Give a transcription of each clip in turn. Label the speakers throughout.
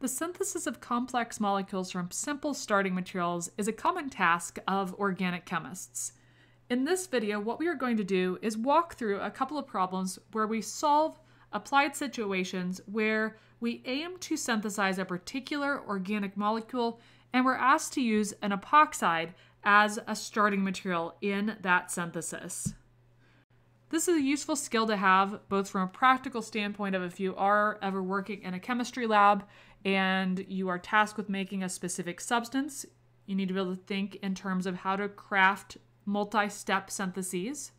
Speaker 1: The synthesis of complex molecules from simple starting materials is a common task of organic chemists. In this video, what we are going to do is walk through a couple of problems where we solve applied situations where we aim to synthesize a particular organic molecule and we're asked to use an epoxide as a starting material in that synthesis. This is a useful skill to have both from a practical standpoint of if you are ever working in a chemistry lab and you are tasked with making a specific substance, you need to be able to think in terms of how to craft multi-step syntheses.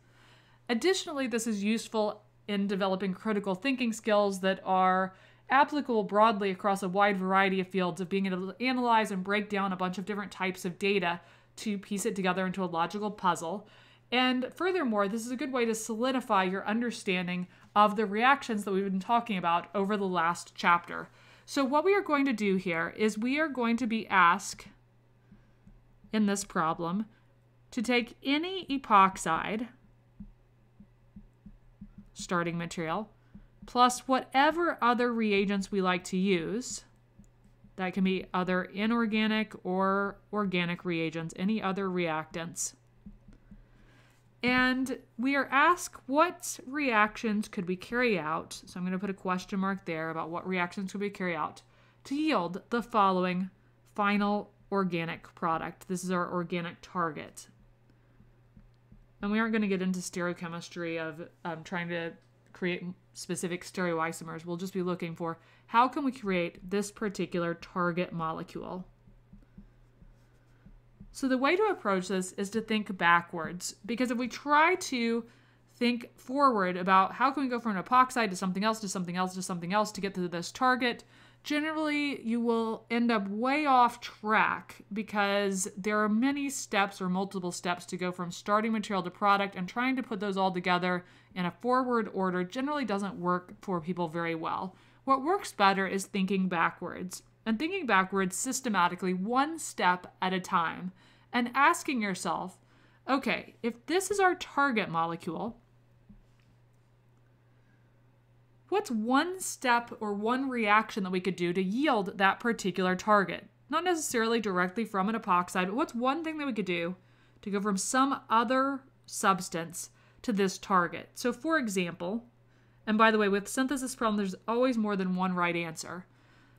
Speaker 1: Additionally, this is useful in developing critical thinking skills that are applicable broadly across a wide variety of fields of being able to analyze and break down a bunch of different types of data to piece it together into a logical puzzle. And furthermore, this is a good way to solidify your understanding of the reactions that we've been talking about over the last chapter. So what we are going to do here is we are going to be asked in this problem to take any epoxide, starting material, plus whatever other reagents we like to use. That can be other inorganic or organic reagents, any other reactants. And we are asked what reactions could we carry out, so I'm going to put a question mark there about what reactions could we carry out to yield the following final organic product. This is our organic target. And we aren't going to get into stereochemistry of trying to create specific stereoisomers. We'll just be looking for how can we create this particular target molecule. So the way to approach this is to think backwards, because if we try to think forward about how can we go from an epoxide to something else, to something else, to something else to get to this target, generally you will end up way off track because there are many steps or multiple steps to go from starting material to product, and trying to put those all together in a forward order generally doesn't work for people very well. What works better is thinking backwards, and thinking backwards systematically one step at a time, and asking yourself, okay, if this is our target molecule, what's one step or one reaction that we could do to yield that particular target? Not necessarily directly from an epoxide, but what's one thing that we could do to go from some other substance to this target? So for example, and by the way, with synthesis problem, there's always more than one right answer.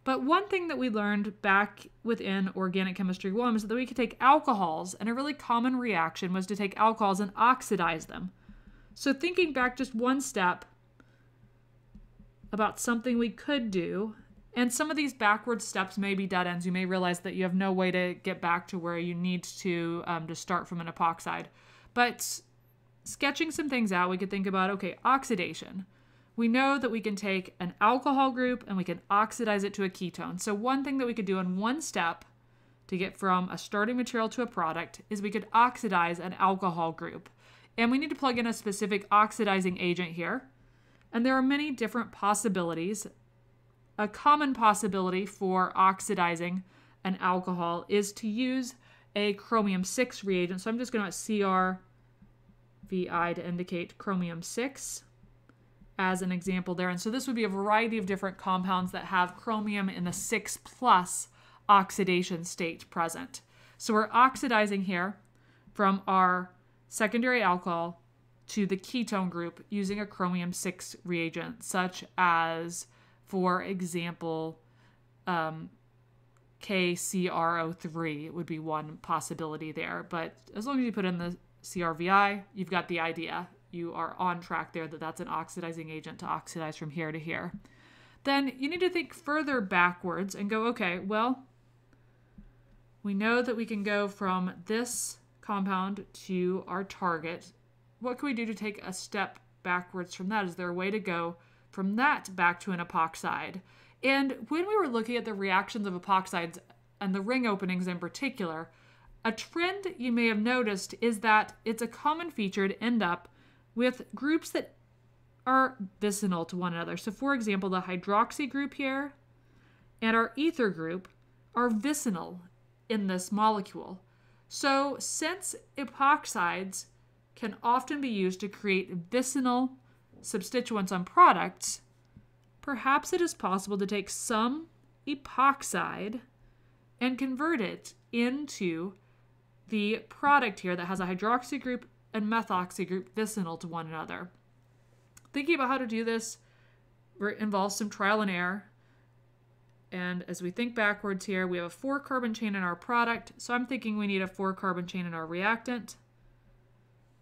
Speaker 1: But one thing that we learned back within Organic Chemistry 1 was that we could take alcohols, and a really common reaction was to take alcohols and oxidize them. So thinking back just one step about something we could do, and some of these backward steps may be dead ends. You may realize that you have no way to get back to where you need to start from an epoxide. But sketching some things out, we could think about, okay, oxidation. We know that we can take an alcohol group and we can oxidize it to a ketone. So one thing that we could do in one step to get from a starting material to a product is we could oxidize an alcohol group. And we need to plug in a specific oxidizing agent here. And there are many different possibilities. A common possibility for oxidizing an alcohol is to use a chromium-6 reagent. So I'm just going to CRVI to indicate chromium-6 as an example there. And so this would be a variety of different compounds that have chromium in the 6+ oxidation state present. So we're oxidizing here from our secondary alcohol to the ketone group using a chromium-6 reagent, such as, for example, KCrO3 would be one possibility there. But as long as you put in the CRVI, you've got the idea. You are on track there that that's an oxidizing agent to oxidize from here to here. Then you need to think further backwards and go, okay, well, we know that we can go from this compound to our target. What can we do to take a step backwards from that? Is there a way to go from that back to an epoxide? And when we were looking at the reactions of epoxides and the ring openings in particular, a trend you may have noticed is that it's a common feature to end up with groups that are vicinal to one another. So for example, the hydroxy group here and our ether group are vicinal in this molecule. So since epoxides can often be used to create vicinal substituents on products, perhaps it is possible to take some epoxide and convert it into the product here that has a hydroxy group and methoxy group vicinal to one another. Thinking about how to do this involves some trial and error. And as we think backwards here, we have a 4-carbon chain in our product. So I'm thinking we need a 4-carbon chain in our reactant.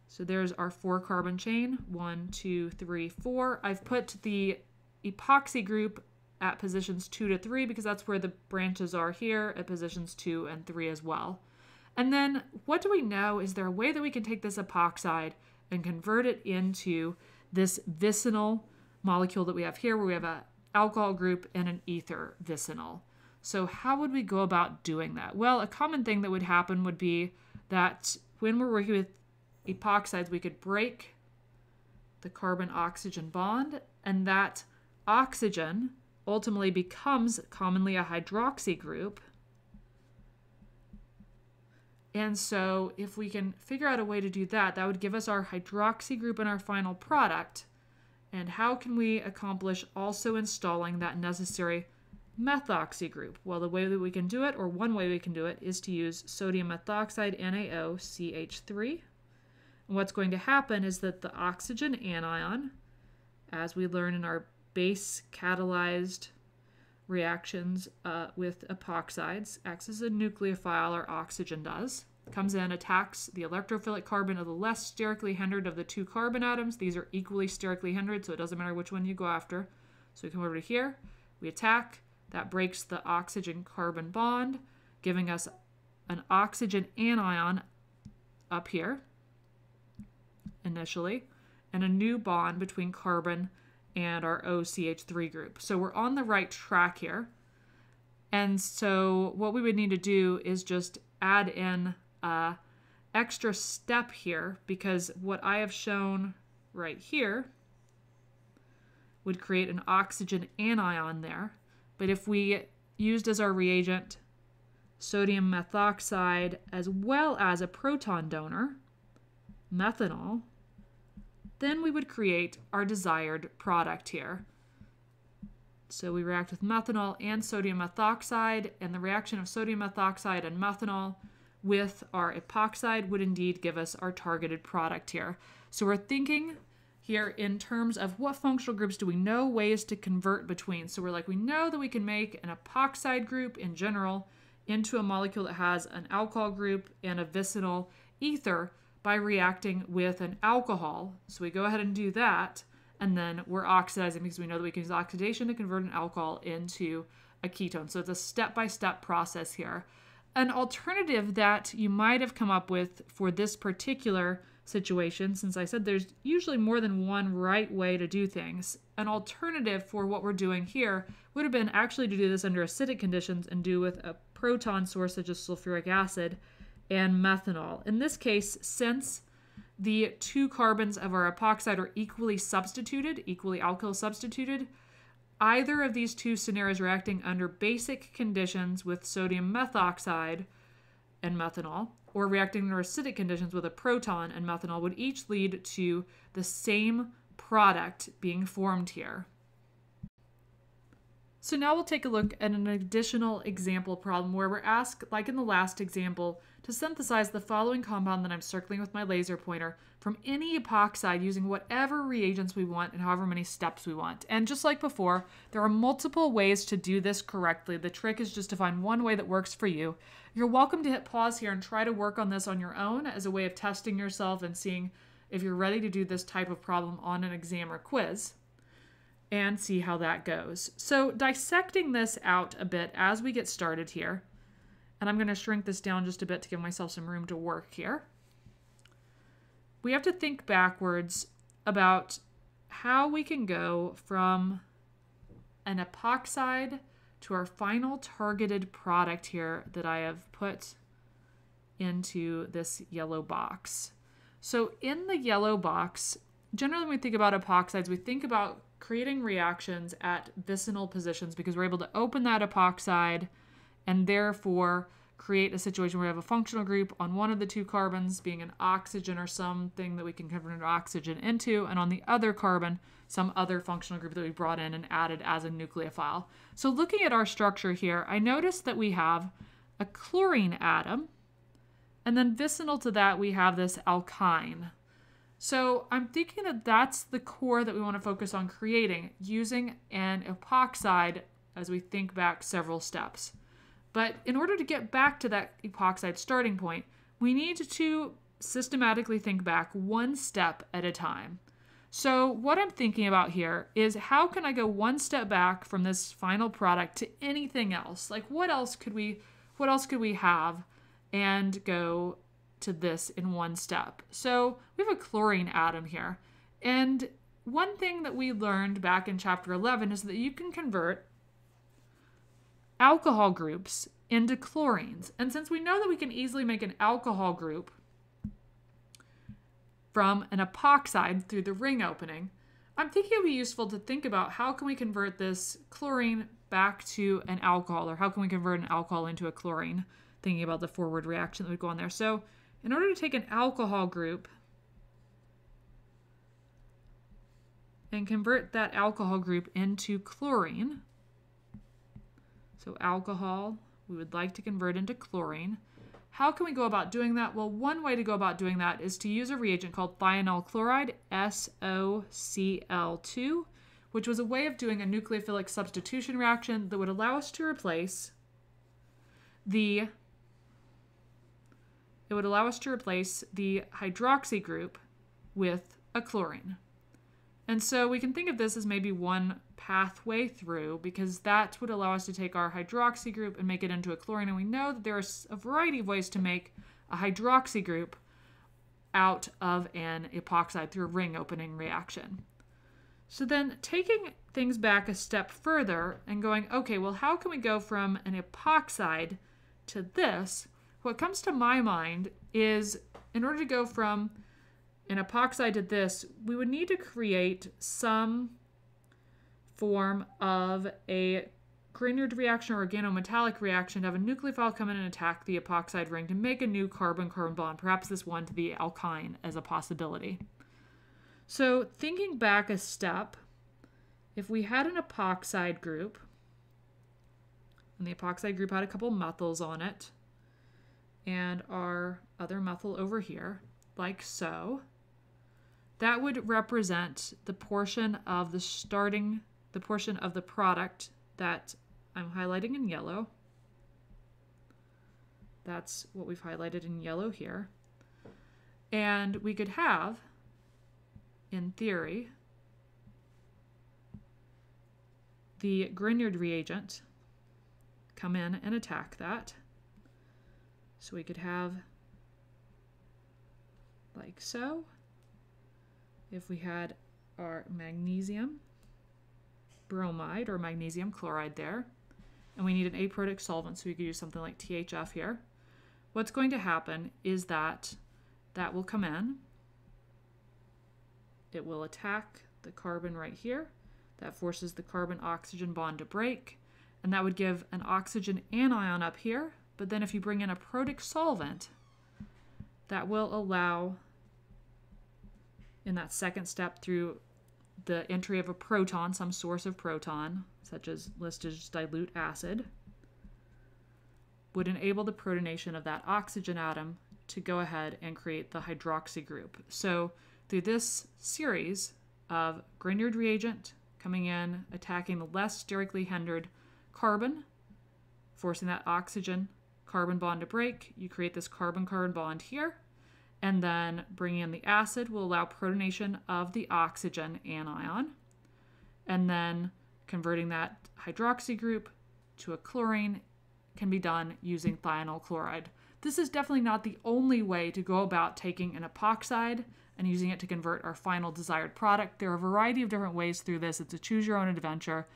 Speaker 1: So there's our 4-carbon chain, 1, 2, 3, 4. I've put the epoxy group at positions 2 to 3 because that's where the branches are here at positions 2 and 3 as well. And then what do we know? Is there a way that we can take this epoxide and convert it into this vicinal molecule that we have here, where we have an alcohol group and an ether vicinal? So how would we go about doing that? Well, a common thing that would happen would be that when we're working with epoxides, we could break the carbon-oxygen bond, and that oxygen ultimately becomes commonly a hydroxy group. And so if we can figure out a way to do that, that would give us our hydroxy group in our final product. And how can we accomplish also installing that necessary methoxy group? Well, the way that we can do it, or one way we can do it, is to use sodium methoxide NaOCH3. And what's going to happen is that the oxygen anion, as we learn in our base catalyzed reactions with epoxides, acts as a nucleophile, or oxygen does. Comes in, attacks the electrophilic carbon of the less sterically hindered of the 2 carbon atoms. These are equally sterically hindered, so it doesn't matter which one you go after. So we come over to here, we attack, that breaks the oxygen-carbon bond, giving us an oxygen anion up here initially, and a new bond between carbon and our OCH3 group. So we're on the right track here. And so what we would need to do is just add in an extra step here, because what I have shown right here would create an oxygen anion there. But if we used as our reagent sodium methoxide as well as a proton donor, methanol, then we would create our desired product here. So we react with methanol and sodium methoxide, and the reaction of sodium methoxide and methanol with our epoxide would indeed give us our targeted product here. So we're thinking here in terms of what functional groups do we know ways to convert between. So we're like, we know that we can make an epoxide group in general into a molecule that has an alcohol group and a vicinal ether by reacting with an alcohol. So we go ahead and do that, and then we're oxidizing because we know that we can use oxidation to convert an alcohol into a ketone. So it's a step-by-step process here. An alternative that you might have come up with for this particular situation, since I said there's usually more than one right way to do things, an alternative for what we're doing here would have been actually to do this under acidic conditions and do with a proton source such as sulfuric acid and methanol. In this case, since the 2 carbons of our epoxide are equally substituted, equally alkyl substituted, either of these 2 scenarios reacting under basic conditions with sodium methoxide and methanol, or reacting under acidic conditions with a proton and methanol, would each lead to the same product being formed here. So now we'll take a look at an additional example problem where we're asked, like in the last example, to synthesize the following compound that I'm circling with my laser pointer from any epoxide using whatever reagents we want and however many steps we want. And just like before, there are multiple ways to do this correctly. The trick is just to find one way that works for you. You're welcome to hit pause here and try to work on this on your own as a way of testing yourself and seeing if you're ready to do this type of problem on an exam or quiz, and see how that goes. So dissecting this out a bit as we get started here, and I'm going to shrink this down just a bit to give myself some room to work here. We have to think backwards about how we can go from an epoxide to our final targeted product here that I have put into this yellow box. So in the yellow box, generally when we think about epoxides, we think about creating reactions at vicinal positions because we're able to open that epoxide and therefore create a situation where we have a functional group on one of the two carbons being an oxygen or something that we can convert an oxygen into, and on the other carbon, some other functional group that we brought in and added as a nucleophile. So looking at our structure here, I noticed that we have a chlorine atom, and then vicinal to that we have this alkyne. So I'm thinking that that's the core that we want to focus on creating using an epoxide as we think back several steps. But in order to get back to that epoxide starting point, we need to systematically think back one step at a time. So what I'm thinking about here is how can I go one step back from this final product to anything else? Like what else could we have and go to this in one step? So we have a chlorine atom here. And one thing that we learned back in chapter 11 is that you can convert alcohol groups into chlorines. And since we know that we can easily make an alcohol group from an epoxide through the ring opening, I'm thinking it would be useful to think about how can we convert this chlorine back to an alcohol, or how can we convert an alcohol into a chlorine, thinking about the forward reaction that would go on there. So in order to take an alcohol group and convert that alcohol group into chlorine, so alcohol, we would like to convert into chlorine. How can we go about doing that? Well, one way to go about doing that is to use a reagent called thionyl chloride, SOCl2, which was a way of doing a nucleophilic substitution reaction that would allow us to replace the hydroxy group with a chlorine. And so we can think of this as maybe one pathway through, because that would allow us to take our hydroxy group and make it into a chlorine. And we know that there's a variety of ways to make a hydroxy group out of an epoxide through a ring opening reaction. So then taking things back a step further and going, okay, well, how can we go from an epoxide to this? What comes to my mind is, in order to go from an epoxide to this, we would need to create some form of a Grignard reaction or organometallic reaction to have a nucleophile come in and attack the epoxide ring to make a new carbon-carbon bond, perhaps this one to the alkyne as a possibility. So thinking back a step, if we had an epoxide group, and the epoxide group had a couple methyls on it, and our other methyl over here, like so, that would represent the portion of the product that I'm highlighting in yellow. That's what we've highlighted in yellow here. And we could have, in theory, the Grignard reagent come in and attack that. So we could have like so. If we had our magnesium bromide or magnesium chloride there, and we need an aprotic solvent, so we could use something like THF here, what's going to happen is that will come in, it will attack the carbon right here, that forces the carbon-oxygen bond to break, and that would give an oxygen anion up here, but then if you bring in a protic solvent, that will allow, in that second step through the entry of a proton, some source of proton, such as listed as dilute acid, would enable the protonation of that oxygen atom to go ahead and create the hydroxy group. So through this series of Grignard reagent coming in, attacking the less sterically hindered carbon, forcing that oxygen carbon bond to break, you create this carbon-carbon bond here, and then bringing in the acid will allow protonation of the oxygen anion, and then converting that hydroxy group to a chlorine can be done using thionyl chloride. This is definitely not the only way to go about taking an epoxide and using it to convert our final desired product. There are a variety of different ways through this. It's a choose your own adventure,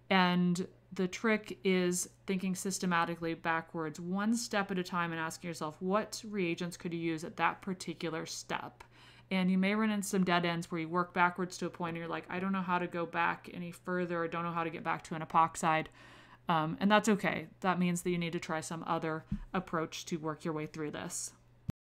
Speaker 1: and the trick is thinking systematically backwards, one step at a time, and asking yourself, what reagents could you use at that particular step? And you may run into some dead ends where you work backwards to a point and you're like, I don't know how to go back any further, or don't know how to get back to an epoxide. And that's okay. That means that you need to try some other approach to work your way through this.